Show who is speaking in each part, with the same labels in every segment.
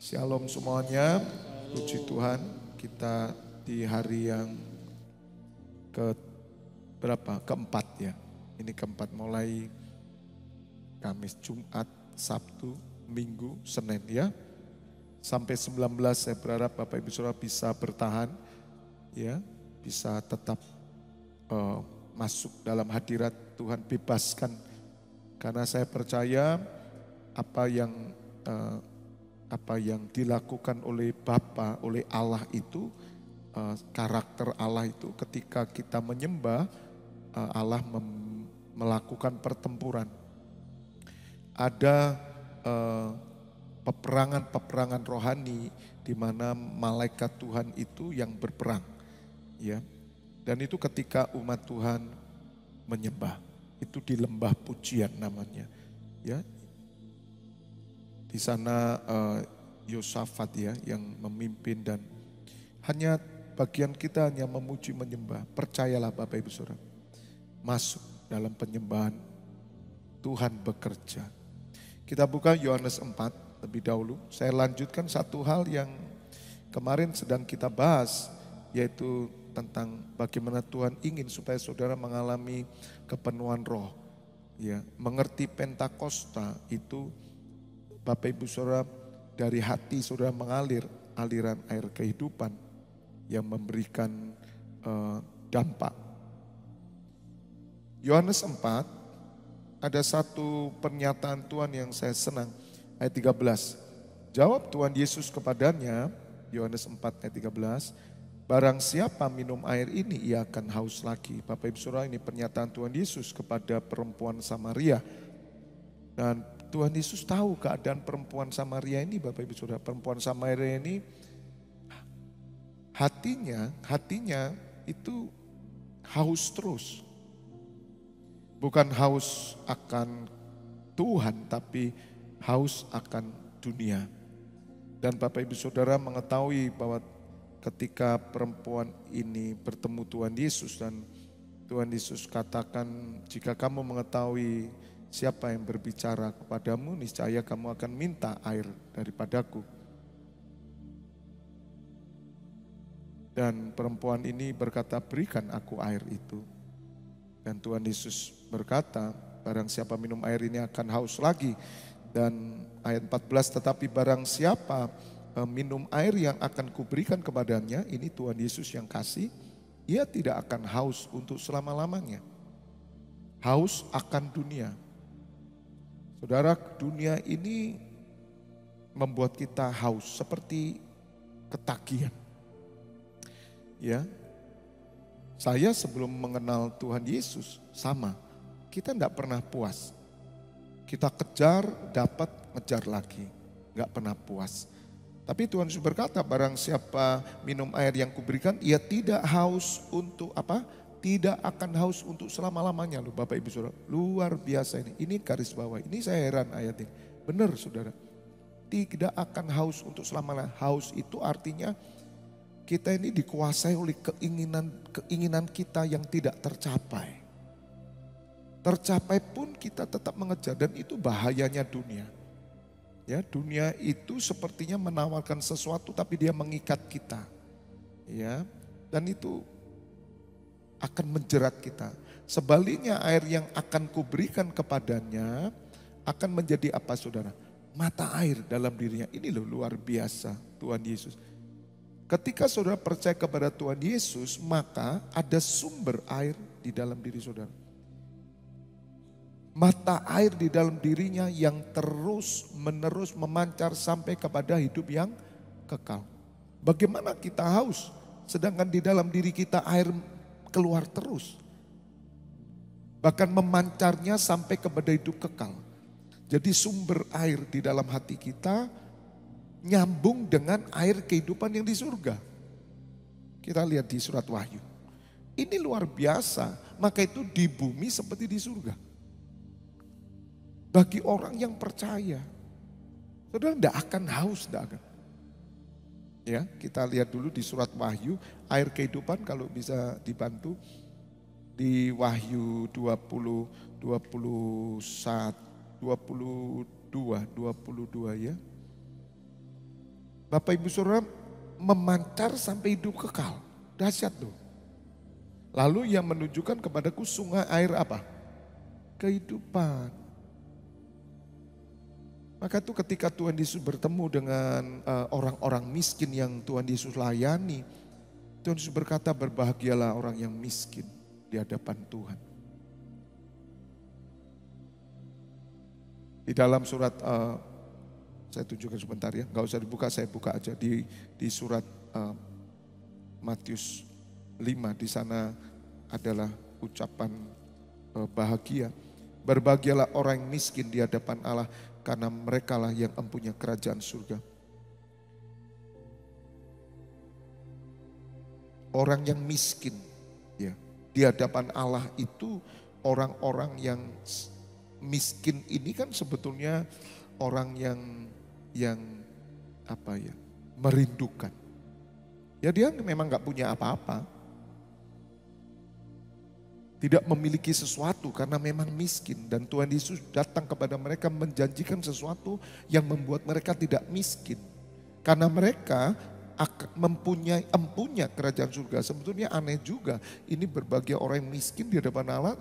Speaker 1: Shalom semuanya, puji Tuhan kita di hari yang ke berapa? Keempat ya. Ini keempat mulai Kamis, Jumat, Sabtu, Minggu, Senin ya. Sampai 19 saya berharap Bapak Ibu Saudara bisa bertahan ya, bisa tetap masuk dalam hadirat Tuhan, bebaskan. Karena saya percaya apa yang dilakukan oleh Bapa, oleh Allah itu, karakter Allah itu ketika kita menyembah, Allah melakukan pertempuran. Ada peperangan-peperangan rohani di mana malaikat Tuhan itu yang berperang, ya. Dan itu ketika umat Tuhan menyembah, itu di lembah pujian namanya, ya. Di sana Yosafat ya yang memimpin dan hanya bagian kita hanya memuji menyembah. Percayalah Bapak Ibu Saudara, masuk dalam penyembahan Tuhan bekerja. Kita buka Yohanes 4 lebih dahulu. Saya lanjutkan satu hal yang kemarin sedang kita bahas, yaitu tentang bagaimana Tuhan ingin supaya saudara mengalami kepenuhan roh. Ya, mengerti Pentakosta itu Bapak Ibu Saudara, dari hati saudara mengalir aliran air kehidupan yang memberikan dampak. Yohanes 4 ada satu pernyataan Tuhan yang saya senang, ayat 13. Jawab Tuhan Yesus kepadanya, Yohanes 4 ayat 13, barang siapa minum air ini ia akan haus lagi. Bapak Ibu Saudara, ini pernyataan Tuhan Yesus kepada perempuan Samaria. Dan Tuhan Yesus tahu keadaan perempuan Samaria ini, Bapak Ibu Saudara. Perempuan Samaria ini hatinya itu haus terus. Bukan haus akan Tuhan, tapi haus akan dunia. Dan Bapak Ibu Saudara mengetahui bahwa ketika perempuan ini bertemu Tuhan Yesus dan Tuhan Yesus katakan, jika kamu mengetahui siapa yang berbicara kepadamu, niscaya kamu akan minta air daripadaku. Dan perempuan ini berkata, berikan aku air itu. Dan Tuhan Yesus berkata, barang siapa minum air ini akan haus lagi. Dan ayat 14, tetapi barang siapa minum air yang akan kuberikan kepadanya, ini Tuhan Yesus yang kasih, ia tidak akan haus untuk selama-lamanya. Haus akan dunia. Saudara, dunia ini membuat kita haus seperti ketagihan. Ya. Saya sebelum mengenal Tuhan Yesus sama. Kita tidak pernah puas. Kita kejar, dapat, ngejar lagi. Enggak pernah puas. Tapi Tuhan Yesus berkata, barang siapa minum air yang kuberikan, ia tidak haus untuk apa? Tidak akan haus untuk selama-lamanya loh Bapak Ibu Saudara. Luar biasa ini. Ini garis bawah. Ini saya heran ayat ini. Benar Saudara. Tidak akan haus untuk selama-lamanya. Haus itu artinya kita ini dikuasai oleh keinginan kita yang tidak tercapai. Tercapai pun kita tetap mengejar, dan itu bahayanya dunia. Ya, dunia itu sepertinya menawarkan sesuatu tapi dia mengikat kita. Ya, dan itu akan menjerat kita. Sebaliknya air yang akan kuberikan kepadanya akan menjadi apa saudara? Mata air dalam dirinya. Ini loh luar biasa Tuhan Yesus. Ketika saudara percaya kepada Tuhan Yesus, maka ada sumber air di dalam diri saudara. Mata air di dalam dirinya yang terus menerus memancar sampai kepada hidup yang kekal. Bagaimana kita haus, sedangkan di dalam diri kita air keluar terus. Bahkan memancarnya sampai kepada hidup kekal. Jadi sumber air di dalam hati kita nyambung dengan air kehidupan yang di surga. Kita lihat di surat Wahyu. Ini luar biasa. Maka itu di bumi seperti di surga. Bagi orang yang percaya. Saudara tidak akan haus. Tidak akan. Ya, kita lihat dulu di surat Wahyu. Air kehidupan kalau bisa dibantu. Di Wahyu 22 ya. Bapak Ibu Saudara, memancar sampai hidup kekal. Dahsyat loh. Lalu yang menunjukkan kepadaku sungai air apa? Kehidupan. Maka itu ketika Tuhan Yesus bertemu dengan orang-orang miskin yang Tuhan Yesus layani, Tuhan Yesus berkata, berbahagialah orang yang miskin di hadapan Tuhan. Di dalam surat, saya tunjukkan sebentar ya, nggak usah dibuka, saya buka aja di surat Matius 5, di sana adalah ucapan bahagia. Berbahagialah orang yang miskin di hadapan Allah, karena merekalah yang empunya kerajaan surga. Orang yang miskin ya di hadapan Allah itu, orang-orang yang miskin ini kan sebetulnya orang yang apa ya, merindukan. Ya dia memang gak punya apa-apa. Tidak memiliki sesuatu karena memang miskin. Dan Tuhan Yesus datang kepada mereka menjanjikan sesuatu yang membuat mereka tidak miskin. Karena mereka mempunyai empunya kerajaan surga. Sebetulnya aneh juga. Ini berbagai orang yang miskin di hadapan Allah.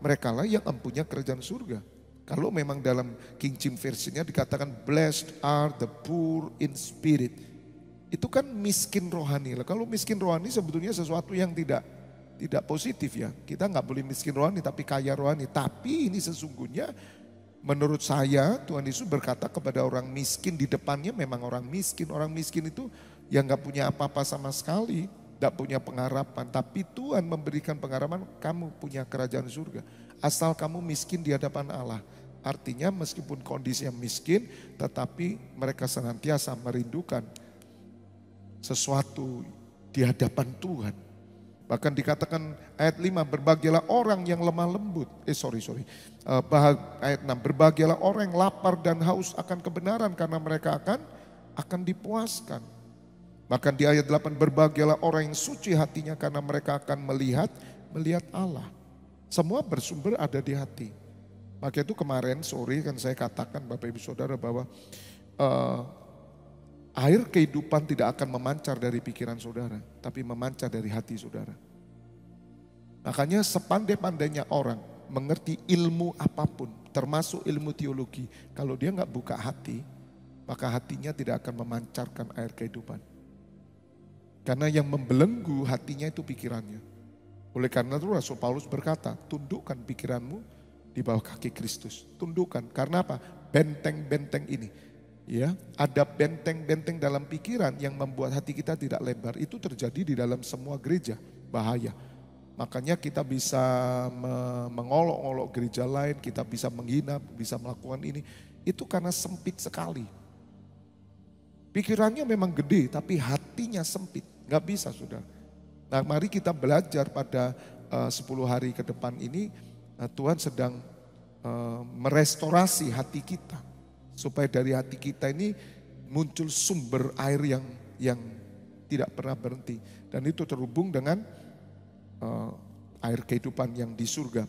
Speaker 1: Mereka lah yang empunya kerajaan surga. Kalau memang dalam King James Version-nya dikatakan blessed are the poor in spirit. Itu kan miskin rohani. Kalau miskin rohani sebetulnya sesuatu yang tidak positif ya. Kita nggak boleh miskin rohani tapi kaya rohani. Tapi ini sesungguhnya menurut saya Tuhan Yesus berkata kepada orang miskin, di depannya memang orang miskin. Orang miskin itu yang nggak punya apa-apa sama sekali, nggak punya pengharapan. Tapi Tuhan memberikan pengharapan, kamu punya kerajaan surga. Asal kamu miskin di hadapan Allah. Artinya meskipun kondisinya miskin, tetapi mereka senantiasa merindukan sesuatu di hadapan Tuhan. Bahkan dikatakan ayat 5, berbahagialah orang yang lemah lembut. Ayat 6, berbahagialah orang yang lapar dan haus akan kebenaran karena mereka akan dipuaskan. Bahkan di ayat 8, berbahagialah orang yang suci hatinya karena mereka akan melihat Allah. Semua bersumber ada di hati. Maka itu kemarin sore kan saya katakan Bapak Ibu Saudara bahwa air kehidupan tidak akan memancar dari pikiran saudara, tapi memancar dari hati saudara. Makanya sepandai-pandainya orang mengerti ilmu apapun, termasuk ilmu teologi, kalau dia nggak buka hati, maka hatinya tidak akan memancarkan air kehidupan. Karena yang membelenggu hatinya itu pikirannya. Oleh karena itu Rasul Paulus berkata, tundukkan pikiranmu di bawah kaki Kristus. Tundukkan, karena apa? Benteng-benteng ini. Ya, ada benteng-benteng dalam pikiran yang membuat hati kita tidak lebar. Itu terjadi di dalam semua gereja, bahaya. Makanya kita bisa mengolok-olok gereja lain, kita bisa menghina, bisa melakukan ini. Itu karena sempit sekali. Pikirannya memang gede, tapi hatinya sempit. Gak bisa sudah. Nah mari kita belajar pada 10 hari ke depan ini, Tuhan sedang merestorasi hati kita. Supaya dari hati kita ini muncul sumber air yang tidak pernah berhenti. Dan itu terhubung dengan air kehidupan yang di surga.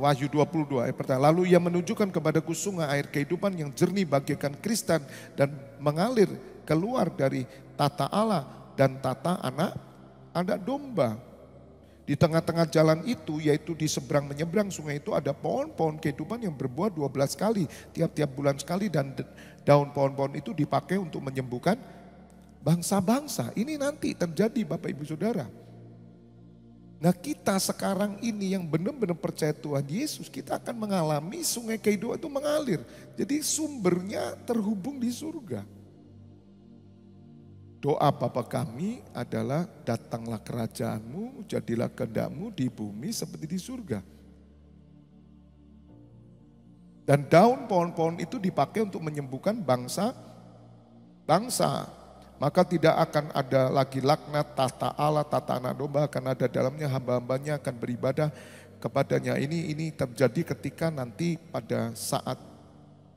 Speaker 1: Wahyu 22 ayat pertama. Lalu ia menunjukkan kepadaku sungai air kehidupan yang jernih bagaikan kristal dan mengalir keluar dari tata Allah dan tata anak domba. Di tengah-tengah jalan itu, yaitu di seberang menyeberang sungai itu ada pohon-pohon kehidupan yang berbuah 12 kali, tiap-tiap bulan sekali, dan daun pohon-pohon itu dipakai untuk menyembuhkan bangsa-bangsa. Ini nanti terjadi Bapak Ibu Saudara. Nah kita sekarang ini yang benar-benar percaya Tuhan Yesus, kita akan mengalami sungai kehidupan itu mengalir. Jadi sumbernya terhubung di surga. Doa Bapa kami adalah datanglah kerajaanmu, jadilah kehendakmu di bumi seperti di surga. Dan daun pohon-pohon itu dipakai untuk menyembuhkan bangsa. Maka tidak akan ada lagi laknat, tata Allah, tata anak domba, akan ada dalamnya hamba-hambanya akan beribadah kepadanya. Ini terjadi ketika nanti pada saat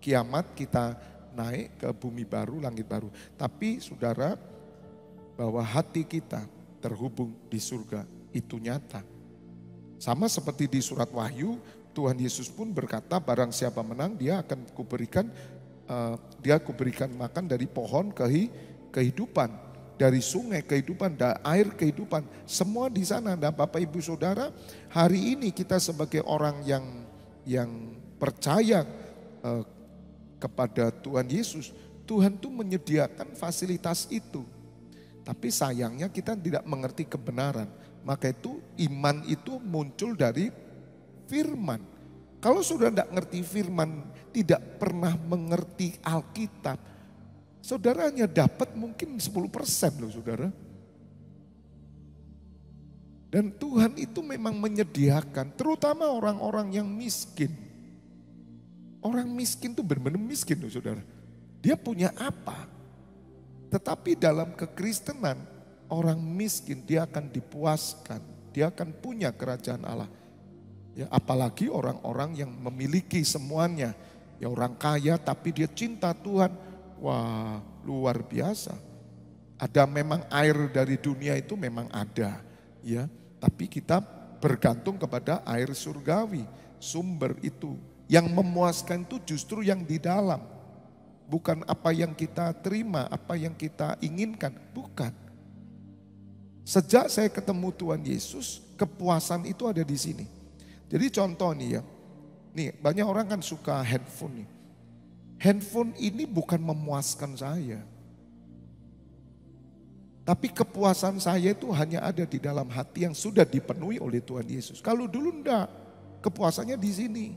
Speaker 1: kiamat kita naik ke bumi baru, langit baru. Tapi saudara, bahwa hati kita terhubung di surga itu nyata. Sama seperti di surat Wahyu, Tuhan Yesus pun berkata barang siapa menang dia akan kuberikan dia kuberikan makan dari pohon kehidupan, dari sungai kehidupan, dari air kehidupan, semua di sana. Dan Bapak Ibu Saudara, hari ini kita sebagai orang yang percaya kepada Tuhan Yesus, Tuhan tuh menyediakan fasilitas itu. Tapi sayangnya kita tidak mengerti kebenaran. Maka itu iman itu muncul dari firman. Kalau sudah tidak ngerti firman, tidak pernah mengerti Alkitab, saudara hanya dapat mungkin 10% loh saudara. Dan Tuhan itu memang menyediakan, terutama orang-orang yang miskin. Orang miskin itu benar-benar miskin loh saudara. Dia punya apa? Tetapi dalam kekristenan, orang miskin dia akan dipuaskan. Dia akan punya kerajaan Allah. Ya, apalagi orang-orang yang memiliki semuanya. Ya orang kaya tapi dia cinta Tuhan. Wah luar biasa. Ada memang air dari dunia itu memang ada. Ya, tapi kita bergantung kepada air surgawi. Sumber itu. Yang memuaskan itu justru yang di dalam. Bukan apa yang kita terima, apa yang kita inginkan. Bukan. Sejak saya ketemu Tuhan Yesus, kepuasan itu ada di sini. Jadi contoh nih ya, nih banyak orang kan suka handphone nih. Handphone ini bukan memuaskan saya. Tapi kepuasan saya itu hanya ada di dalam hati yang sudah dipenuhi oleh Tuhan Yesus. Kalau dulu enggak, kepuasannya di sini.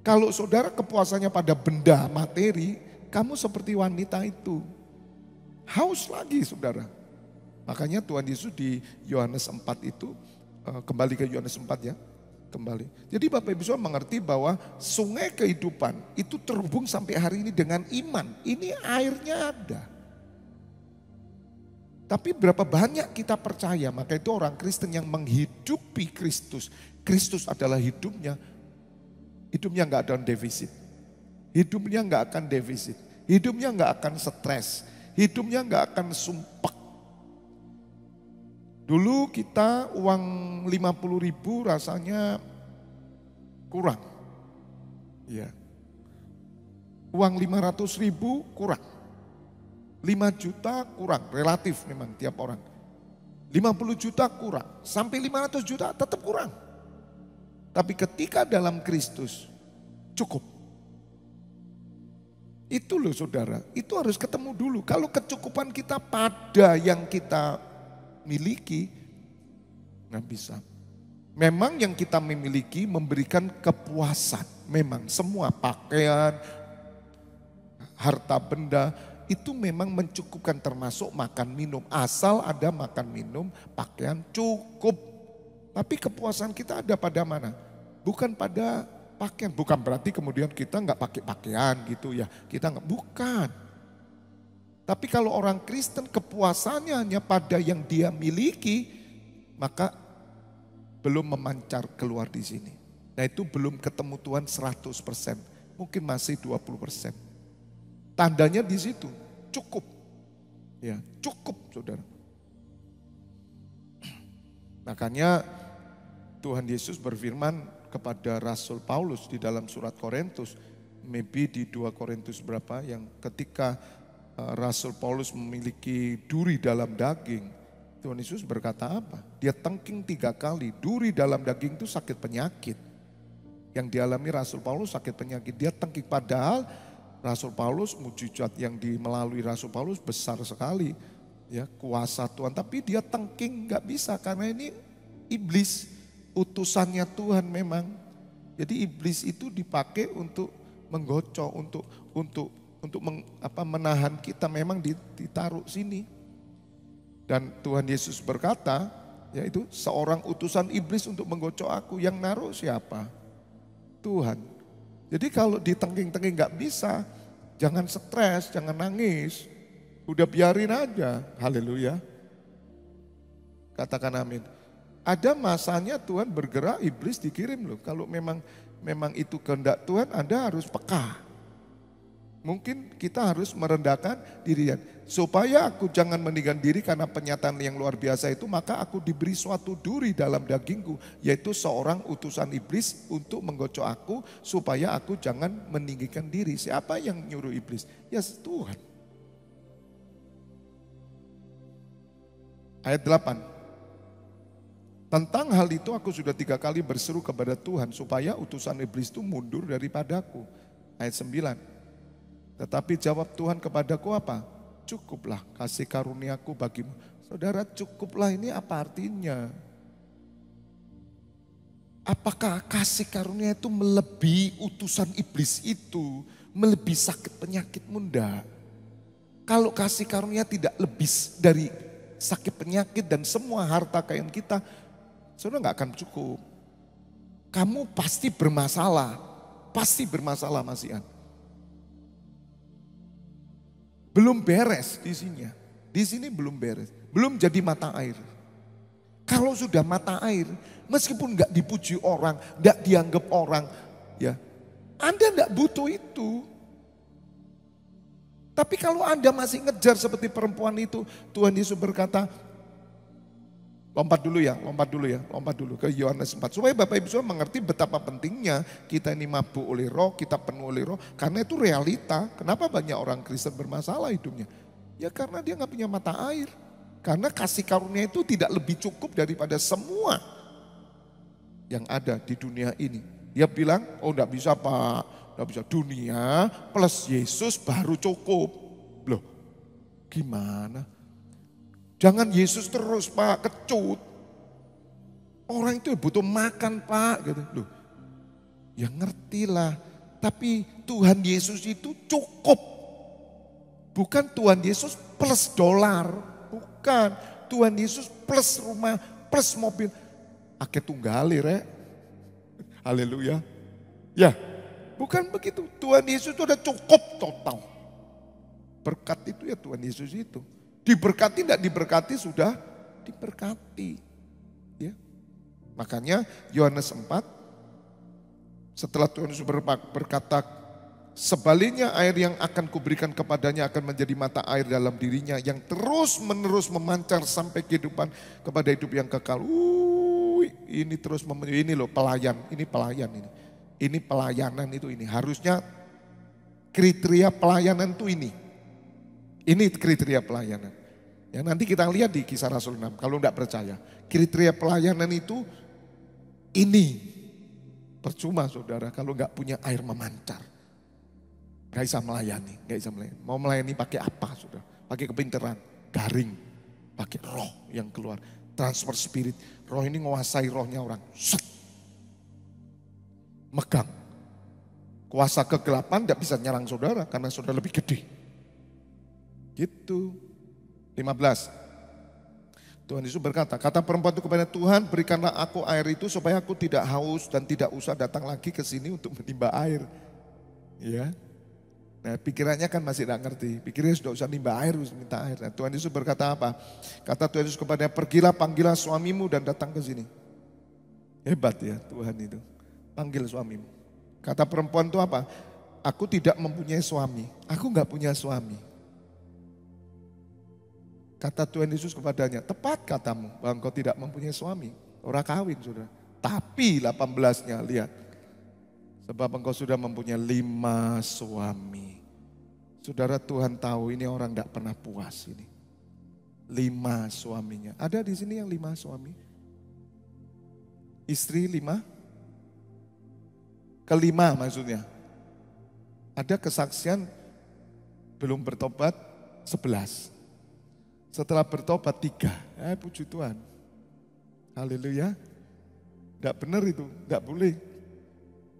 Speaker 1: Kalau saudara kepuasannya pada benda materi, kamu seperti wanita itu. Haus lagi saudara. Makanya Tuhan Yesus di Yohanes 4 itu, kembali ke Yohanes 4 ya, kembali. Jadi Bapak Ibu Saudara mengerti bahwa sungai kehidupan itu terhubung sampai hari ini dengan iman. Ini airnya ada. Tapi berapa banyak kita percaya, maka itu orang Kristen yang menghidupi Kristus. Kristus adalah hidupnya. Hidupnya nggak ada defisit. Hidupnya nggak akan defisit. Hidupnya nggak akan stres. Hidupnya nggak akan sumpek. Dulu kita uang 50.000 rasanya kurang. Ya. Uang 500.000 kurang. 5 juta kurang, relatif memang tiap orang. 50 juta kurang, sampai 500 juta tetap kurang. Tapi ketika dalam Kristus cukup. Itu loh saudara, itu harus ketemu dulu. Kalau kecukupan kita pada yang kita miliki, nggak bisa. Memang yang kita memiliki memberikan kepuasan. Memang semua pakaian, harta benda itu memang mencukupkan termasuk makan minum. Asal ada makan minum, pakaian cukup. Tapi kepuasan kita ada pada mana? Bukan pada pakaian. Bukan berarti kemudian kita nggak pakai pakaian gitu ya. Kita nggak, bukan. Tapi kalau orang Kristen kepuasannya hanya pada yang dia miliki, maka belum memancar keluar di sini. Nah itu belum ketemu Tuhan 100%, mungkin masih 20%. Tandanya di situ, cukup. Ya, cukup saudara. Makanya Tuhan Yesus berfirman kepada Rasul Paulus di dalam surat Korintus, maybe di 2 Korintus berapa, yang ketika Rasul Paulus memiliki duri dalam daging, Tuhan Yesus berkata apa? Dia tengking 3 kali, duri dalam daging itu sakit penyakit. Yang dialami Rasul Paulus sakit penyakit, dia tengking, padahal Rasul Paulus, mujizat yang melalui Rasul Paulus besar sekali. Ya, kuasa Tuhan, tapi dia tengking gak bisa karena ini iblis, utusannya Tuhan memang. Jadi iblis itu dipakai untuk menggocok, untuk menahan kita, memang ditaruh sini. Dan Tuhan Yesus berkata, yaitu seorang utusan iblis untuk menggocok aku, yang naruh siapa? Tuhan. Jadi kalau ditengking-tengking gak bisa, jangan stres, jangan nangis. Udah biarin aja, haleluya. Katakan amin. Ada masanya Tuhan bergerak, iblis dikirim loh. Kalau memang itu kehendak Tuhan, Anda harus peka. Mungkin kita harus merendahkan diri. Supaya aku jangan meninggikan diri karena penyataan yang luar biasa itu, maka aku diberi suatu duri dalam dagingku, yaitu seorang utusan iblis untuk menggocok aku supaya aku jangan meninggikan diri. Siapa yang nyuruh iblis? Ya Tuhan. Ayat 8. Tentang hal itu aku sudah 3 kali berseru kepada Tuhan supaya utusan iblis itu mundur daripadaku. Ayat 9. Tetapi jawab Tuhan kepadaku apa? Cukuplah kasih karuniaku bagimu. Saudara, cukuplah ini apa artinya? Apakah kasih karunia itu melebihi utusan iblis itu? Melebihi sakit penyakitmu? Enggak. Kalau kasih karunia tidak lebih dari sakit penyakit dan semua harta kekayaan kita, saudara nggak akan cukup. Kamu pasti bermasalah Masihan. Belum beres di sini. Di sini belum beres. Belum jadi mata air. Kalau sudah mata air, meskipun nggak dipuji orang, nggak dianggap orang, ya, Anda nggak butuh itu. Tapi kalau Anda masih ngejar seperti perempuan itu, Tuhan Yesus berkata, lompat dulu ke Yohanes 4. Supaya Bapak Ibu Saudara mengerti betapa pentingnya kita ini mabuk oleh roh, kita penuh oleh roh. Karena itu realita. Kenapa banyak orang Kristen bermasalah hidupnya? Ya karena dia gak punya mata air. Karena kasih karunia itu tidak lebih cukup daripada semua yang ada di dunia ini. Dia bilang, oh gak bisa Pak, gak bisa, dunia plus Yesus baru cukup. Loh gimana? Jangan Yesus terus Pak, kecut. Orang itu butuh makan Pak. Gitu. Loh, ya ngertilah. Tapi Tuhan Yesus itu cukup. Bukan Tuhan Yesus plus dolar. Bukan. Tuhan Yesus plus rumah, plus mobil. Ake tunggali rek. Haleluya. Ya, bukan begitu. Tuhan Yesus itu udah cukup total. Berkat itu ya Tuhan Yesus itu. Diberkati tidak diberkati sudah diberkati. Ya. Makanya Yohanes 4 setelah Tuhan Yesus berkata, sebaliknya air yang akan kuberikan kepadanya akan menjadi mata air dalam dirinya yang terus menerus memancar sampai kehidupan kepada hidup yang kekal. Ini terus ini loh pelayan, ini pelayan ini. Ini pelayanan itu ini. Harusnya kriteria pelayanan itu ini. Ini kriteria pelayanan. Ya, nanti kita lihat di Kisah Rasul 6 kalau enggak percaya. Kriteria pelayanan itu ini. Percuma saudara kalau enggak punya air memancar. Enggak bisa melayani, enggak bisa melayani. Mau melayani pakai apa saudara? Pakai kepintaran, garing, pakai roh yang keluar. Transfer spirit, roh ini menguasai rohnya orang. Set. Megang. Kuasa kegelapan enggak bisa nyerang saudara karena saudara lebih gede. Gitu. 15. Tuhan Yesus berkata, kata perempuan itu kepada Tuhan, berikanlah aku air itu supaya aku tidak haus dan tidak usah datang lagi ke sini untuk menimba air. Ya. Nah, pikirannya kan masih tidak ngerti. Pikirnya sudah usah nimba air, harus minta air. Nah, Tuhan Yesus berkata apa? Kata Tuhan Yesus kepadanya, pergilah panggillah suamimu dan datang ke sini. Hebat ya Tuhan itu. Panggil suamimu. Kata perempuan itu apa? Aku tidak mempunyai suami. Aku enggak punya suami. Kata Tuhan Yesus kepadanya, tepat katamu bahwa engkau tidak mempunyai suami. Orang kawin saudara. Tapi 18-nya lihat. Sebab engkau sudah mempunyai 5 suami. Saudara, Tuhan tahu ini orang tidak pernah puas ini. 5 suaminya. Ada di sini yang 5 suami? Istri 5? Kelima maksudnya. Ada kesaksian belum bertobat 11. Setelah bertobat 3, puji Tuhan. Haleluya. Tidak benar itu, tidak boleh.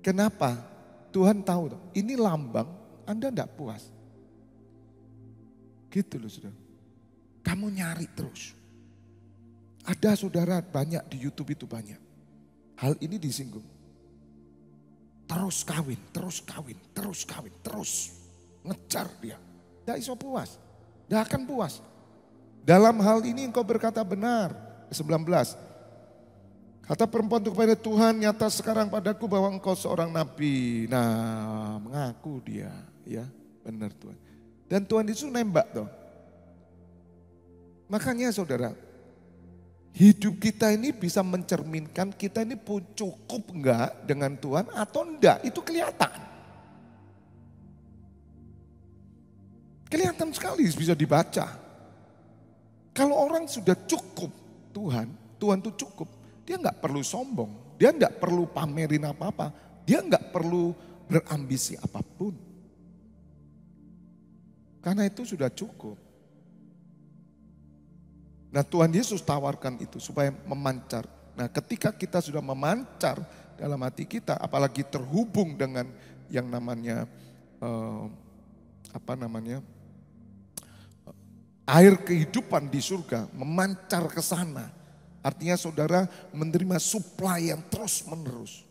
Speaker 1: Kenapa? Tuhan tahu, ini lambang Anda tidak puas. Gitu loh saudara. Kamu nyari terus. Ada saudara banyak di YouTube itu banyak. Hal ini disinggung. Terus kawin, terus kawin, terus kawin, terus. Ngejar dia. Tidak bisa puas, tidak akan puas. Dalam hal ini engkau berkata benar. 19. Kata perempuan itu kepada Tuhan, nyata sekarang padaku bahwa engkau seorang nabi. Nah, mengaku dia, ya. Benar Tuhan. Dan Tuhan Yesus nembak tuh. Makanya saudara, hidup kita ini bisa mencerminkan kita ini cukup enggak dengan Tuhan atau enggak. Itu kelihatan. Kelihatan sekali bisa dibaca. Kalau orang sudah cukup Tuhan tuh cukup. Dia enggak perlu sombong. Dia enggak perlu pamerin apa-apa. Dia enggak perlu berambisi apapun. Karena itu sudah cukup. Nah Tuhan Yesus tawarkan itu supaya memancar. Nah ketika kita sudah memancar dalam hati kita, apalagi terhubung dengan yang namanya air kehidupan di surga, memancar ke sana. Artinya saudara menerima supply yang terus menerus.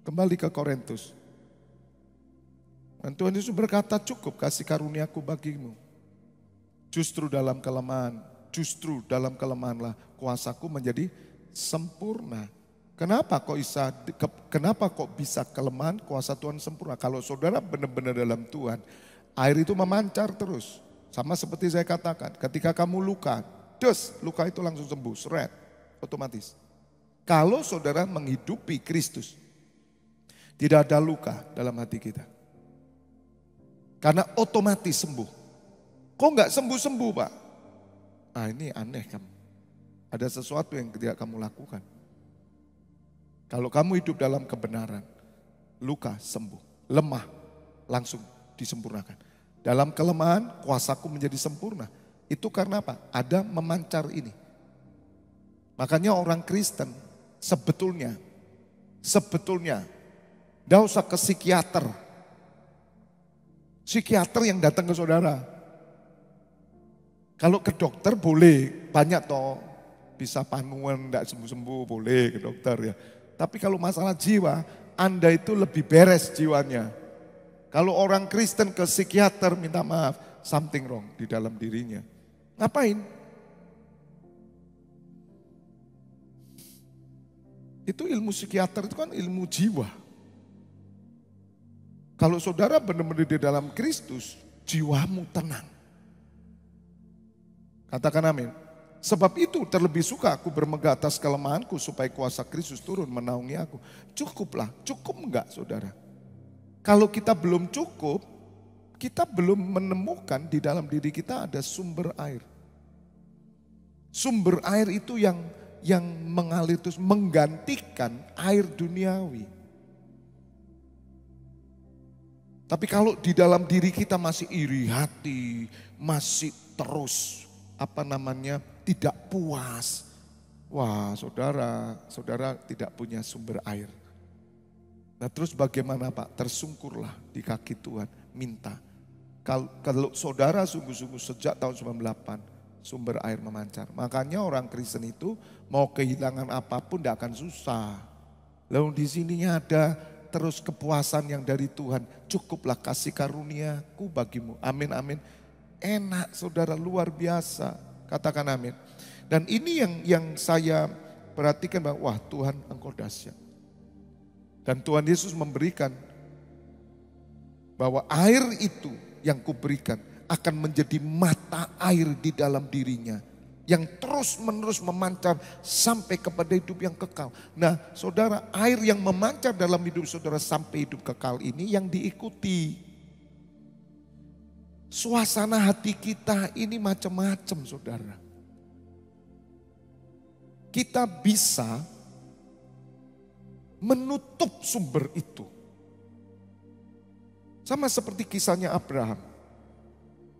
Speaker 1: Kembali ke Korintus. Dan Tuhan Yesus berkata, cukup kasih karuniaku bagimu. Justru dalam kelemahanlah kuasaku menjadi sempurna. Kenapa kok bisa kelemahan kuasa Tuhan sempurna? Kalau saudara benar-benar dalam Tuhan, air itu memancar terus. Sama seperti saya katakan, ketika kamu luka, luka itu langsung sembuh, seret, otomatis. Kalau saudara menghidupi Kristus, tidak ada luka dalam hati kita. Karena otomatis sembuh. Kok enggak sembuh-sembuh Pak? Ah ini aneh kamu. Ada sesuatu yang tidak kamu lakukan. Kalau kamu hidup dalam kebenaran, luka sembuh, lemah langsung disempurnakan. Dalam kelemahan kuasaku menjadi sempurna. Itu karena apa? Ada memancar ini. Makanya orang Kristen sebetulnya enggak usah ke psikiater. Psikiater yang datang ke saudara. Kalau ke dokter boleh, banyak toh bisa panuan enggak sembuh-sembuh boleh ke dokter ya. Tapi kalau masalah jiwa, Anda itu lebih beres jiwanya. Kalau orang Kristen ke psikiater minta maaf, something wrong di dalam dirinya. Ngapain? Itu ilmu psikiater itu kan ilmu jiwa. Kalau saudara benar-benar di dalam Kristus, jiwamu tenang. Katakan amin. Sebab itu terlebih suka aku bermegah atas kelemahanku supaya kuasa Kristus turun menaungi aku. Cukuplah, cukup enggak saudara? Kalau kita belum cukup, kita belum menemukan di dalam diri kita ada sumber air. Sumber air itu yang mengalir terus menggantikan air duniawi. Tapi kalau di dalam diri kita masih iri hati, masih terus tidak puas. Wah saudara tidak punya sumber air. Nah terus bagaimana Pak? Tersungkurlah di kaki Tuhan, minta. Kalau saudara sungguh-sungguh sejak tahun 98 sumber air memancar. Makanya orang Kristen itu mau kehilangan apapun tidak akan susah. Lalu di sininya ada terus kepuasan yang dari Tuhan. Cukuplah kasih karuniaku bagimu. Amin, amin. Enak saudara, luar biasa. Katakan amin. Dan ini yang saya perhatikan bahwa wah Tuhan engkau dahsyat. Dan Tuhan Yesus memberikan bahwa air itu yang kuberikan akan menjadi mata air di dalam dirinya. Yang terus menerus memancar sampai kepada hidup yang kekal. Nah saudara, air yang memancar dalam hidup saudara sampai hidup kekal ini yang diikuti. Suasana hati kita ini macam-macam saudara. Kita bisa menutup sumber itu. Sama seperti kisahnya Abraham.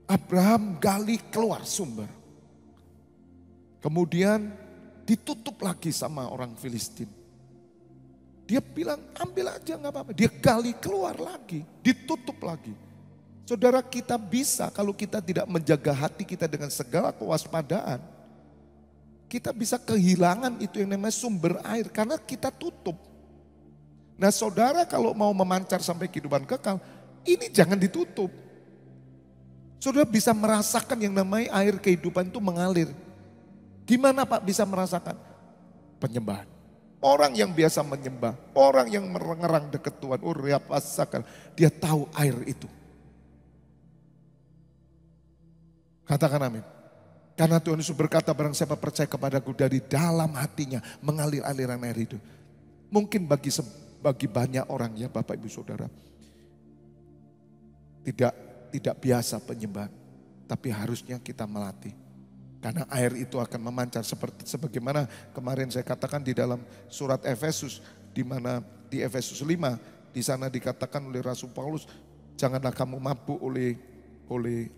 Speaker 1: Abraham gali keluar sumber. Kemudian ditutup lagi sama orang Filistin. Dia bilang ambil aja gak apa-apa. Dia gali keluar lagi, ditutup lagi. Saudara kita bisa kalau kita tidak menjaga hati kita dengan segala kewaspadaan. Kita bisa kehilangan itu yang namanya sumber air karena kita tutup. Nah saudara kalau mau memancar sampai kehidupan kekal, ini jangan ditutup. Saudara bisa merasakan yang namanya air kehidupan itu mengalir. Gimana Pak bisa merasakan? Penyembahan. Orang yang biasa menyembah, orang yang mengerang dekat Tuhan, dia tahu air itu. Katakan amin. Karena Tuhan Yesus berkata, barang siapa percaya kepadaku, dari dalam hatinya mengalir aliran air hidup. Mungkin bagi banyak orang ya Bapak Ibu Saudara, tidak biasa penyembahan. Tapi harusnya kita melatih. Karena air itu akan memancar sebagaimana kemarin saya katakan di dalam surat Efesus, di mana di Efesus 5 di sana dikatakan oleh Rasul Paulus, janganlah kamu mabuk oleh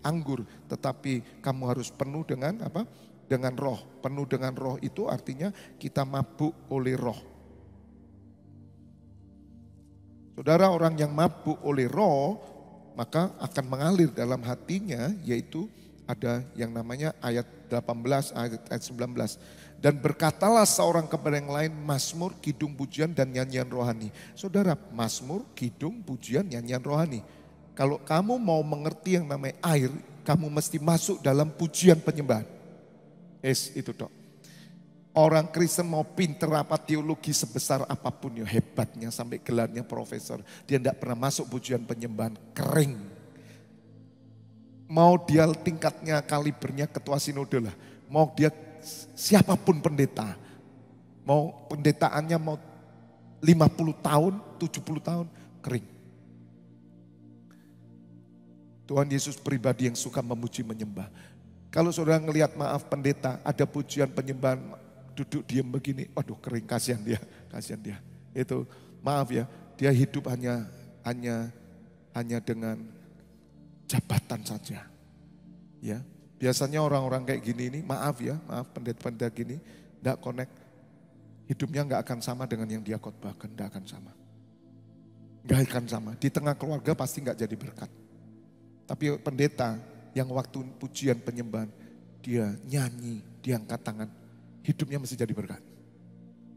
Speaker 1: anggur, tetapi kamu harus penuh dengan apa? Dengan roh. Penuh dengan roh itu artinya kita mabuk oleh roh. Saudara, orang yang mabuk oleh roh maka akan mengalir dalam hatinya, yaitu ada yang namanya ayat 18, ayat 19. Dan berkatalah seorang kepada yang lain mazmur, kidung, pujian dan nyanyian rohani. Saudara, mazmur, kidung, pujian, nyanyian rohani. Kalau kamu mau mengerti yang namanya air, kamu mesti masuk dalam pujian penyembahan. Itu dok. Orang Kristen mau pinter apa teologi sebesar apapun ya, hebatnya sampai gelarnya profesor, dia tidak pernah masuk pujian penyembahan, kering. Mau dia tingkatnya kalibernya ketua sinode lah, mau dia siapapun pendeta, mau pendetaannya mau 50 tahun, 70 tahun, kering. Tuhan Yesus pribadi yang suka memuji menyembah. Kalau saudara ngelihat maaf pendeta ada pujian penyembahan duduk diam begini, waduh kering, kasihan dia. Itu maaf ya, dia hidup hanya dengan jabatan saja. Ya, biasanya orang-orang kayak gini ini, maaf pendeta-pendeta gini, enggak connect. Hidupnya enggak akan sama dengan yang dia khotbahkan, enggak akan sama. Enggak akan sama. Di tengah keluarga pasti enggak jadi berkat. Tapi pendeta yang waktu pujian penyembahan, dia nyanyi, dia angkat tangan, hidupnya mesti jadi berkat.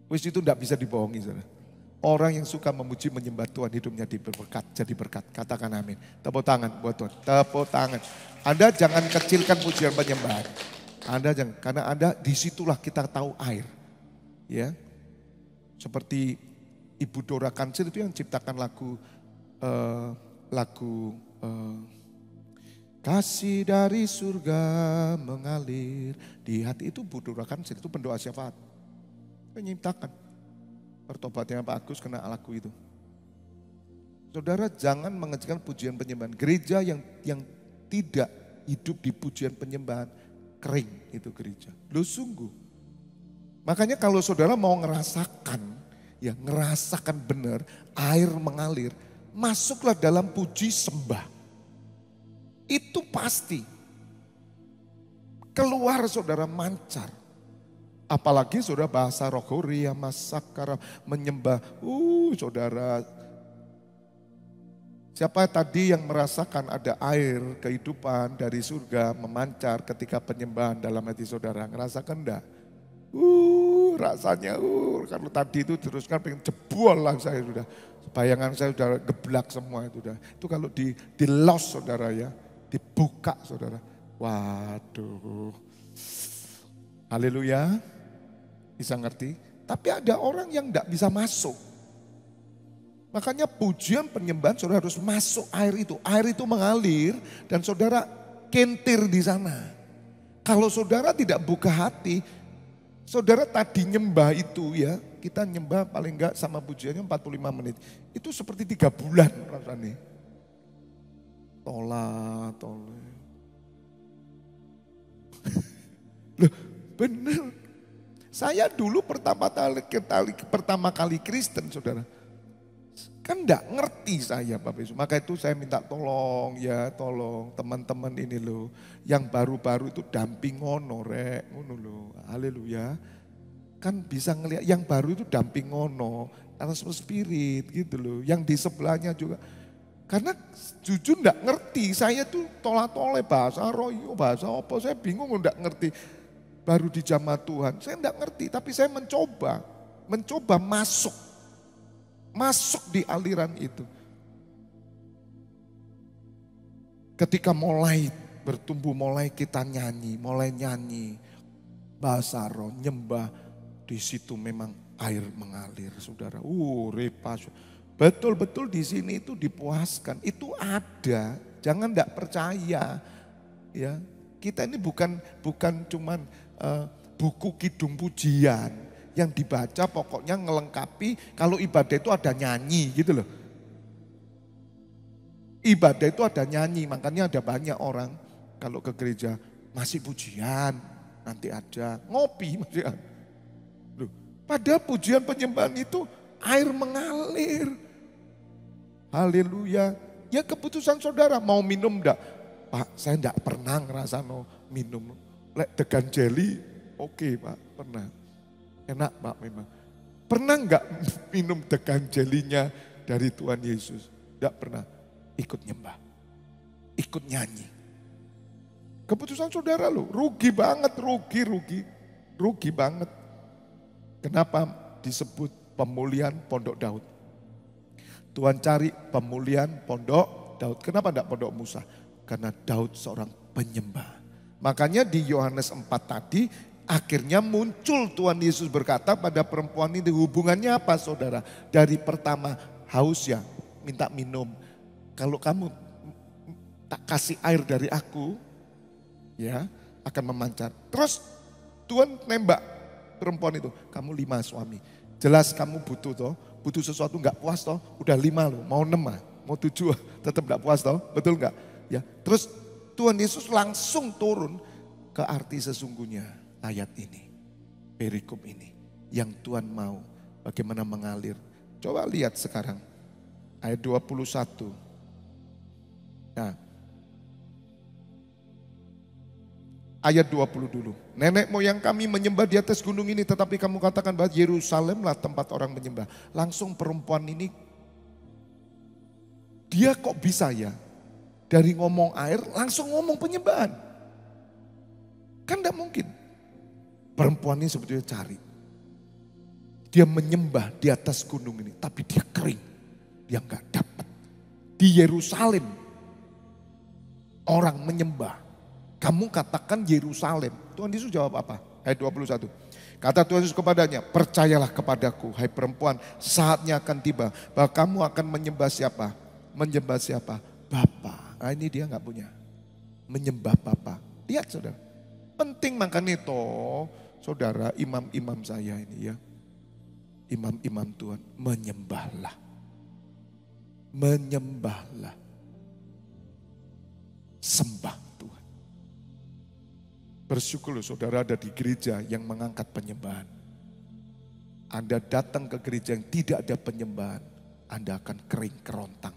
Speaker 1: Wis itu enggak bisa dibohongi, saudara. Orang yang suka memuji menyembah Tuhan hidupnya jadi berkat. Katakan amin. Tepuk tangan buat Tuhan. Tepuk tangan. Anda jangan kecilkan pujian penyembahan. Anda jangan, karena Anda disitulah kita tahu air. Ya, seperti Ibu Dora Kancil itu yang ciptakan lagu kasih dari surga mengalir di hati, itu Bu Dora Kancil, itu pendoa syafaat. Menyiptakan. Pertobatnya Pak Agus kena lagu itu. Saudara jangan mengecilkan pujian penyembahan. Gereja yang tidak hidup di pujian penyembahan, kering itu gereja. Loh sungguh. Makanya kalau saudara mau ngerasakan benar air mengalir, masuklah dalam puji sembah. Itu pasti. Keluar saudara mancar. Apalagi saudara bahasa rohori, masakara, menyembah. Saudara. Siapa tadi yang merasakan ada air kehidupan dari surga memancar ketika penyembahan dalam hati saudara? Ngerasakan enggak? Rasanya kalau tadi itu teruskan pengen jebol lah saya sudah. Bayangan saya sudah geblak semua itu sudah. Itu kalau di los saudara ya, dibuka saudara. Waduh. Haleluya. Bisa ngerti? Tapi ada orang yang enggak bisa masuk. Makanya pujian penyembahan saudara harus masuk air itu. Air itu mengalir dan saudara kentir di sana. Kalau saudara tidak buka hati, saudara tadi nyembah itu ya, kita nyembah paling enggak sama pujiannya 45 menit. Itu seperti 3 bulan rasanya. Tolak. Loh bener. Saya dulu pertama kali Kristen saudara. Kan enggak ngerti saya Bapak Yesus. Maka itu saya minta tolong teman-teman ini loh. Yang baru-baru itu damping ngono loh. Haleluya. Kan bisa ngelihat yang baru itu damping ngono. Alas spirit gitu loh. Yang di sebelahnya juga. Karena jujur enggak ngerti. Saya tuh tolak-tolak bahasa royo, bahasa apa. Saya bingung enggak ngerti. Baru di jamaah Tuhan, saya enggak ngerti, tapi saya mencoba masuk di aliran itu. Ketika mulai bertumbuh, mulai kita nyanyi, bahasa roh, nyembah, di situ memang air mengalir, saudara. Repas, betul-betul di sini itu dipuaskan, itu ada, jangan enggak percaya, ya. Kita ini bukan cuman buku kidung pujian yang dibaca pokoknya ngelengkapi, kalau ibadah itu ada nyanyi gitu loh. Ibadah itu ada nyanyi, makanya ada banyak orang kalau ke gereja masih pujian, nanti ada ngopi masih ada. Loh, padahal pujian penyembahan itu air mengalir. Haleluya. Ya keputusan saudara mau minum enggak? Pak, saya enggak pernah ngerasa minum. Lek degan jelly, oke Pak, pernah. Enak Pak memang. Pernah enggak minum degan jelinya dari Tuhan Yesus? Enggak pernah. Ikut nyembah. Ikut nyanyi. Keputusan saudara loh, rugi banget, rugi banget. Kenapa disebut pemulihan Pondok Daud? Tuhan cari pemulihan Pondok Daud. Kenapa enggak Pondok Musa? Karena Daud seorang penyembah. Makanya di Yohanes 4 tadi akhirnya muncul Tuhan Yesus berkata pada perempuan ini, hubungannya apa saudara? Dari pertama haus ya, minta minum. Kalau kamu tak kasih air dari aku, ya akan memancar. Terus Tuhan nembak perempuan itu, kamu 5 suami. Jelas kamu butuh sesuatu nggak puas toh, udah 5 loh, mau 6 mau 7 tetap nggak puas toh, betul nggak? Ya, terus Tuhan Yesus langsung turun ke arti sesungguhnya ayat ini, perikop ini, yang Tuhan mau bagaimana mengalir. Coba lihat sekarang ayat 21. Nah, ayat 20 dulu. Nenek moyang kami menyembah di atas gunung ini, tetapi kamu katakan bahwa Yerusalemlah tempat orang menyembah. Langsung perempuan ini, dia kok bisa ya dari ngomong air langsung ngomong penyembahan. Kan tidak mungkin. Perempuan ini sebetulnya cari. Dia menyembah di atas gunung ini, tapi dia kering. Dia nggak dapat. Di Yerusalem orang menyembah. Kamu katakan Yerusalem. Tuhan Yesus jawab apa? Ayat 21. Kata Tuhan Yesus kepadanya, percayalah kepadaku, hai perempuan, saatnya akan tiba bahwa kamu akan menyembah siapa? Menyembah siapa? Bapa. Nah ini dia nggak punya. Menyembah Bapa. Lihat saudara. Penting makanya itu, saudara, imam-imam saya ini ya. Imam-imam Tuhan, menyembahlah. Menyembahlah. Sembah Tuhan. Bersyukur loh saudara ada di gereja yang mengangkat penyembahan. Anda datang ke gereja yang tidak ada penyembahan, Anda akan kering kerontang.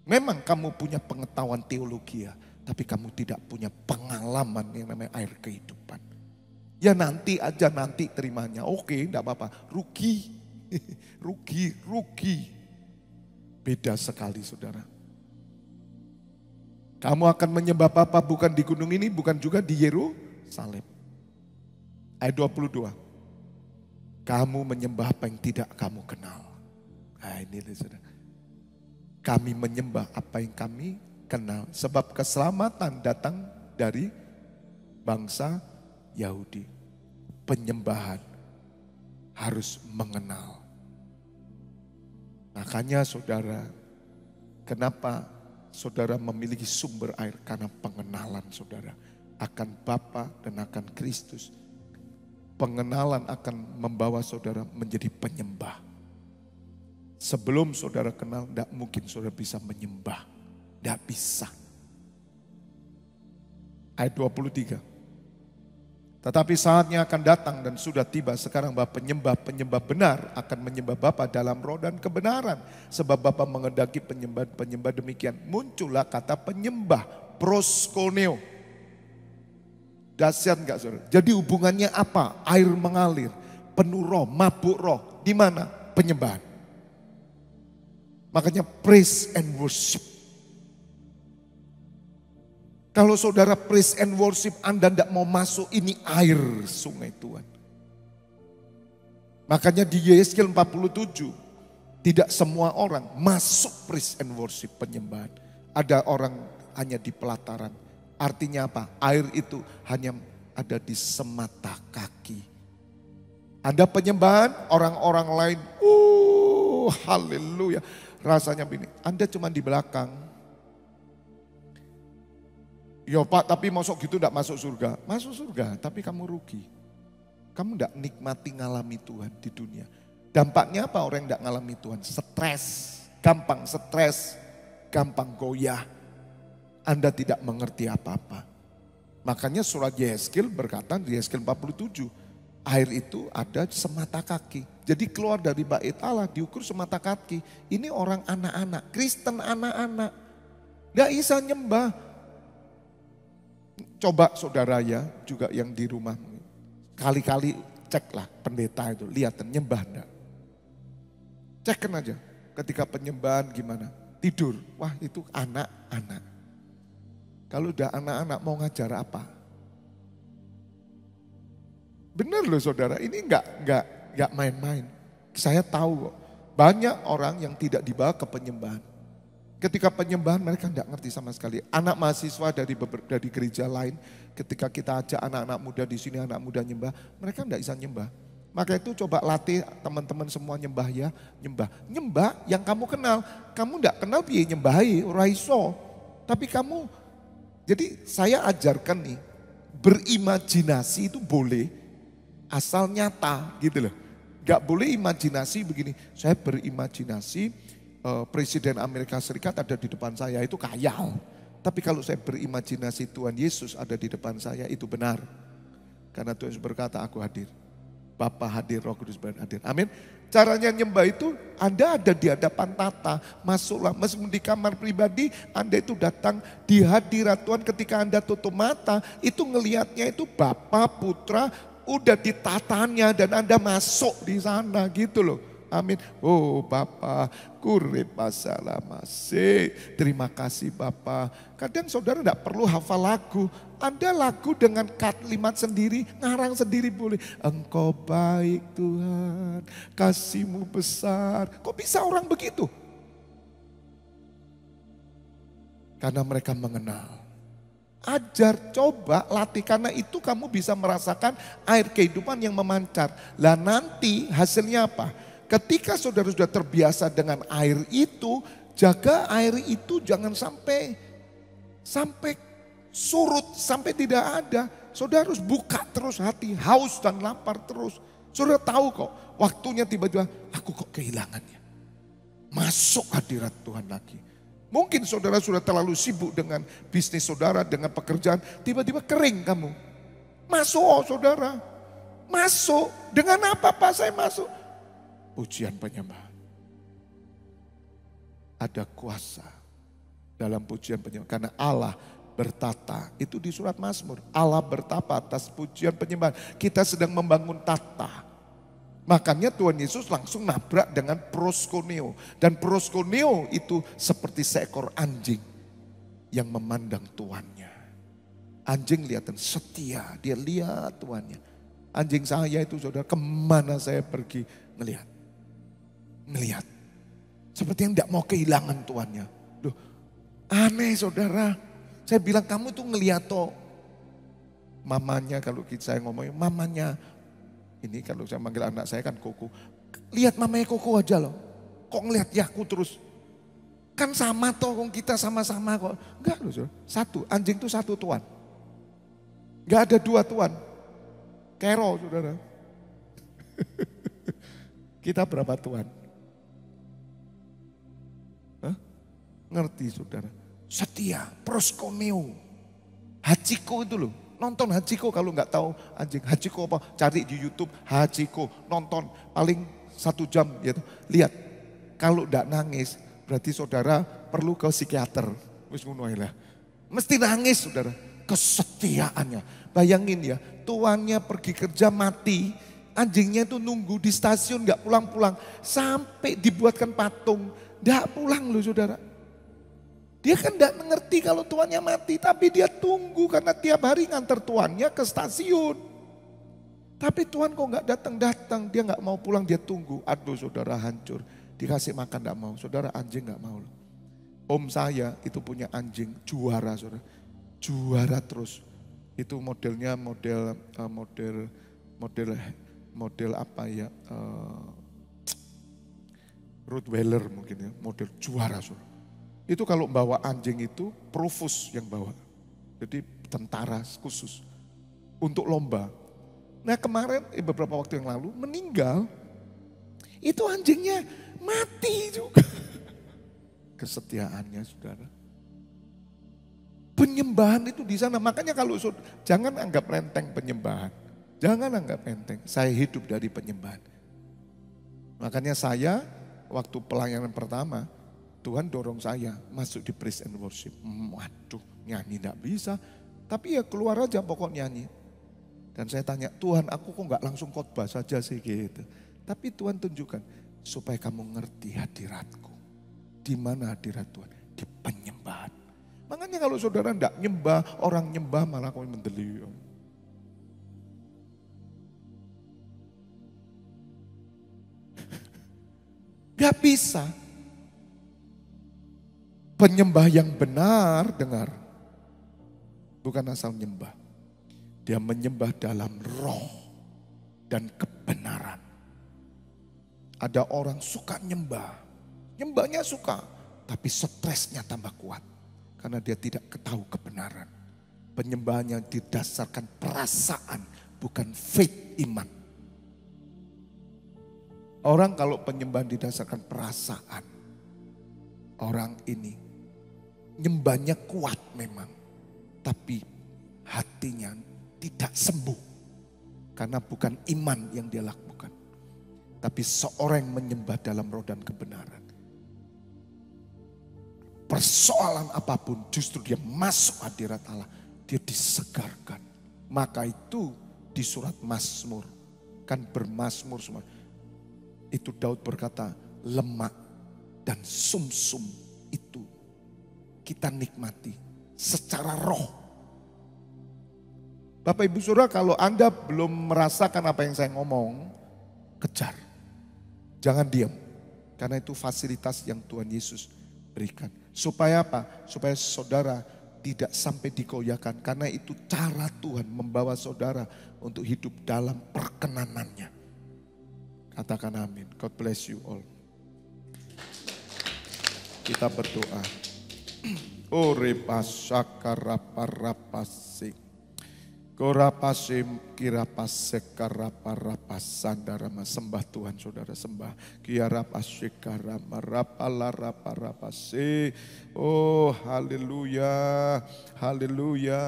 Speaker 1: Memang kamu punya pengetahuan teologi ya, tapi kamu tidak punya pengalaman yang namanya air kehidupan. Ya nanti aja, nanti terimanya. Oke, enggak apa-apa. Rugi. Rugi. Beda sekali saudara. Kamu akan menyembah Bapa bukan di gunung ini, bukan juga di Yerusalem. Ayat 22. Kamu menyembah apa yang tidak kamu kenal. Nah ini saudara. Kami menyembah apa yang kami kenal. Sebab keselamatan datang dari bangsa Yahudi. Penyembahan harus mengenal. Makanya saudara, kenapa saudara memiliki sumber air? Karena pengenalan saudara akan Bapa dan akan Kristus. Pengenalan akan membawa saudara menjadi penyembah. Sebelum saudara kenal, tidak mungkin saudara bisa menyembah. Tidak bisa. Ayat 23. Tetapi saatnya akan datang dan sudah tiba sekarang bahwa penyembah-penyembah benar akan menyembah Bapa dalam roh dan kebenaran. Sebab Bapa mengendaki penyembah demikian. Muncullah kata penyembah, proskoneo. Dahsyat enggak saudara? Jadi hubungannya apa? Air mengalir, penuh roh, mabuk roh. Di mana? Penyembahan. Makanya praise and worship. Kalau saudara praise and worship, Anda tidak mau masuk, ini air sungai Tuhan. Makanya di Yeskiel 47, tidak semua orang masuk praise and worship penyembahan. Ada orang hanya di pelataran. Artinya apa? Air itu hanya ada di semata kaki. Ada penyembahan, orang-orang lain, haleluya. Rasanya begini, Anda cuma di belakang. Ya Pak, tapi masuk gitu enggak masuk surga. Masuk surga, tapi kamu rugi. Kamu enggak nikmati ngalami Tuhan di dunia. Dampaknya apa orang yang enggak ngalami Tuhan? Stres, gampang goyah. Anda tidak mengerti apa-apa. Makanya surat Yehezkiel berkata di Yehezkiel 47, air itu ada semata kaki. Jadi keluar dari bait Allah diukur semata kaki. Ini orang anak-anak, Kristen anak-anak. Gak bisa nyembah. Coba saudara ya juga yang di rumah. Kali-kali ceklah pendeta itu, lihat nyembah enggak. Cekkan aja ketika penyembahan gimana. Tidur, wah itu anak-anak. Kalau udah anak-anak mau ngajar apa? Benar loh saudara, ini enggak main-main. Saya tahu kok, banyak orang yang tidak dibawa ke penyembahan. Ketika penyembahan mereka enggak ngerti sama sekali. Anak mahasiswa dari gereja lain, ketika kita ajak anak-anak muda di sini, anak muda nyembah, mereka enggak bisa nyembah. Maka itu coba latih teman-teman semua nyembah ya, nyembah. Nyembah yang kamu kenal, kamu enggak kenal piye nyembahi, ora iso. Tapi kamu, jadi saya ajarkan nih, berimajinasi itu boleh, asal nyata gitu loh. Gak boleh imajinasi begini, saya berimajinasi Presiden Amerika Serikat ada di depan saya, itu khayal. Tapi kalau saya berimajinasi Tuhan Yesus ada di depan saya, itu benar. Karena Tuhan Yesus berkata, aku hadir. Bapa hadir, Roh Kudus hadir. Amin. Caranya nyembah itu Anda ada di hadapan tata. Masuklah meskipun di kamar pribadi Anda itu datang di hadirat Tuhan ketika Anda tutup mata. Itu ngelihatnya itu Bapa, Putra udah ditatanya dan Anda masuk di sana gitu loh. Amin. Oh Bapa, masih. Terima kasih Bapa. Kadang saudara tidak perlu hafal lagu. Anda lagu dengan kalimat sendiri, ngarang sendiri boleh. Engkau baik Tuhan, kasih-Mu besar. Kok bisa orang begitu? Karena mereka mengenal. Ajar, coba, latih. Karena itu kamu bisa merasakan air kehidupan yang memancar. Lah nanti hasilnya apa? Ketika saudara sudah terbiasa dengan air itu, jaga air itu jangan sampai surut, sampai tidak ada. Saudara harus buka terus hati, haus dan lapar terus. Saudara tahu kok, waktunya tiba-tiba aku kok kehilangannya. Masuk hadirat Tuhan lagi. Mungkin saudara sudah terlalu sibuk dengan bisnis saudara, dengan pekerjaan, tiba-tiba kering kamu. Masuk oh saudara, masuk. Dengan apa Pak saya masuk? Pujian penyembahan. Ada kuasa dalam pujian penyembahan. Karena Allah bertata. Itu di surat Mazmur. Allah bertapa atas pujian penyembahan. Kita sedang membangun tata. Makanya Tuhan Yesus langsung nabrak dengan proskuneo. Dan proskuneo itu seperti seekor anjing yang memandang tuannya. Anjing kelihatan setia. Dia lihat tuannya. Anjing saya itu saudara, kemana saya pergi ngelihat. Ngelihat. Seperti yang tidak mau kehilangan tuannya. Duh, aneh saudara. Saya bilang kamu tuh ngelihat toh. Mamanya kalau saya ngomongin mamanya. Ini kalau saya manggil anak saya kan Koko. Lihat mamanya Koko aja loh. Kok ngelihat Yaku terus. Kan sama toh kita sama-sama kok. Enggak loh saudara. Satu, anjing itu satu tuan. Enggak ada dua tuan. Kero saudara. Kita berapa tuan? Ngerti saudara. Setia, proskuneo. Hachiko itu loh. Nonton Hachiko kalau nggak tahu anjing. Hachiko apa? Cari di YouTube Hachiko. Nonton paling 1 jam gitu. Lihat. Kalau nggak nangis berarti saudara perlu ke psikiater. Wis ngono ae lah. Mesti nangis saudara. Kesetiaannya. Bayangin ya. Tuannya pergi kerja mati. Anjingnya itu nunggu di stasiun nggak pulang-pulang. Sampai dibuatkan patung. Nggak pulang loh saudara. Dia kan tidak mengerti kalau tuannya mati, tapi dia tunggu karena tiap hari nganter tuannya ke stasiun. Tapi Tuhan kok nggak datang-datang, dia nggak mau pulang, dia tunggu. Aduh saudara hancur, dikasih makan nggak mau. Saudara anjing nggak mau. Om saya itu punya anjing juara saudara, juara terus. Itu modelnya model apa ya? Rottweiler mungkin ya, model juara saudara. Itu kalau bawa anjing itu Profus yang bawa. Jadi tentara khusus untuk lomba. Nah kemarin beberapa waktu yang lalu meninggal. Itu anjingnya mati juga. Kesetiaannya saudara. Penyembahan itu di sana. Makanya kalau jangan anggap enteng penyembahan. Jangan anggap enteng. Saya hidup dari penyembahan. Makanya saya waktu pelayanan pertama, Tuhan dorong saya masuk di praise and worship. Waduh, nyanyi enggak bisa. Tapi ya keluar aja pokok nyanyi. Dan saya tanya, Tuhan aku kok enggak langsung khotbah saja sih gitu. Tapi Tuhan tunjukkan, supaya kamu ngerti hadiratku. Di mana hadirat Tuhan? Di penyembahan. Makanya kalau saudara enggak nyembah, orang nyembah malah kau mendeli. Gak bisa. Penyembah yang benar, dengar. Bukan asal nyembah. Dia menyembah dalam roh dan kebenaran. Ada orang suka nyembah. Nyembahnya suka. Tapi stresnya tambah kuat. Karena dia tidak ketahui kebenaran. Penyembahannya didasarkan perasaan. Bukan faith iman. Orang kalau penyembahan didasarkan perasaan. Orang ini nyembahnya kuat memang. Tapi hatinya tidak sembuh. Karena bukan iman yang dia lakukan. Tapi seorang yang menyembah dalam roh dan kebenaran. Persoalan apapun justru dia masuk hadirat Allah. Dia disegarkan. Maka itu di surat Mazmur. Kan bermazmur semua. Itu Daud berkata, lemak dan sumsum itu kita nikmati secara roh. Bapak Ibu Saudara, kalau Anda belum merasakan apa yang saya ngomong, kejar. Jangan diam. Karena itu fasilitas yang Tuhan Yesus berikan. Supaya apa? Supaya saudara tidak sampai dikoyakan. Karena itu cara Tuhan membawa saudara untuk hidup dalam perkenanannya. Katakan amin. God bless you all. Kita berdoa. Ore pasakaraparapasik. Korapasim kirapasekaраparapasandara. Sembah Tuhan saudara, sembah. Kiarapasikaramarapalaraparapase. Oh haleluya, haleluya,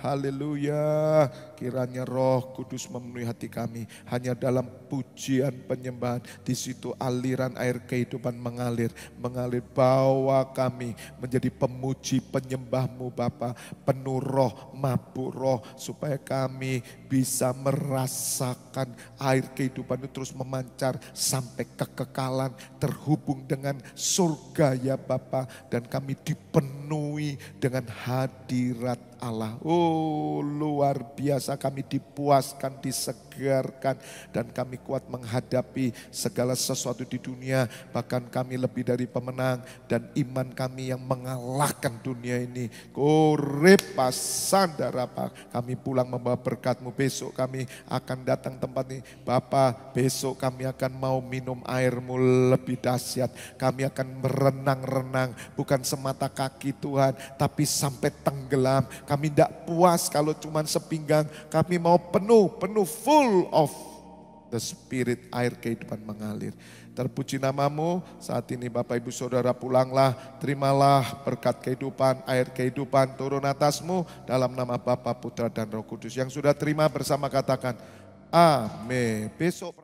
Speaker 1: haleluya. Kiranya Roh Kudus memenuhi hati kami. Hanya dalam pujian penyembahan. Di situ aliran air kehidupan mengalir. Mengalir bawa kami menjadi pemuji penyembah-Mu Bapa. Penuh roh, mabuk roh. Supaya kami bisa merasakan air kehidupan itu terus memancar sampai kekekalan. Terhubung dengan surga ya Bapa. Dan kami dipenuhi dengan hadirat Allah. Oh luar biasa, kami dipuaskan, disegarkan. Dan kami kuat menghadapi segala sesuatu di dunia. Bahkan kami lebih dari pemenang. Dan iman kami yang mengalahkan dunia ini. Korepasandarapa. Kami pulang membawa berkat-Mu. Besok kami akan datang tempat ini. Bapa, besok kami akan mau minum air-Mu lebih dahsyat. Kami akan berenang-renang. Bukan semata kaki Tuhan, tapi sampai tenggelam. Kami tidak puas kalau cuma sepinggang. Kami mau penuh full of the Spirit, air kehidupan mengalir. Terpuji nama-Mu, saat ini Bapak Ibu Saudara pulanglah, terimalah berkat kehidupan, air kehidupan turun atas-Mu dalam nama Bapa, Putra dan Roh Kudus. Yang sudah terima bersama katakan, amin. Besok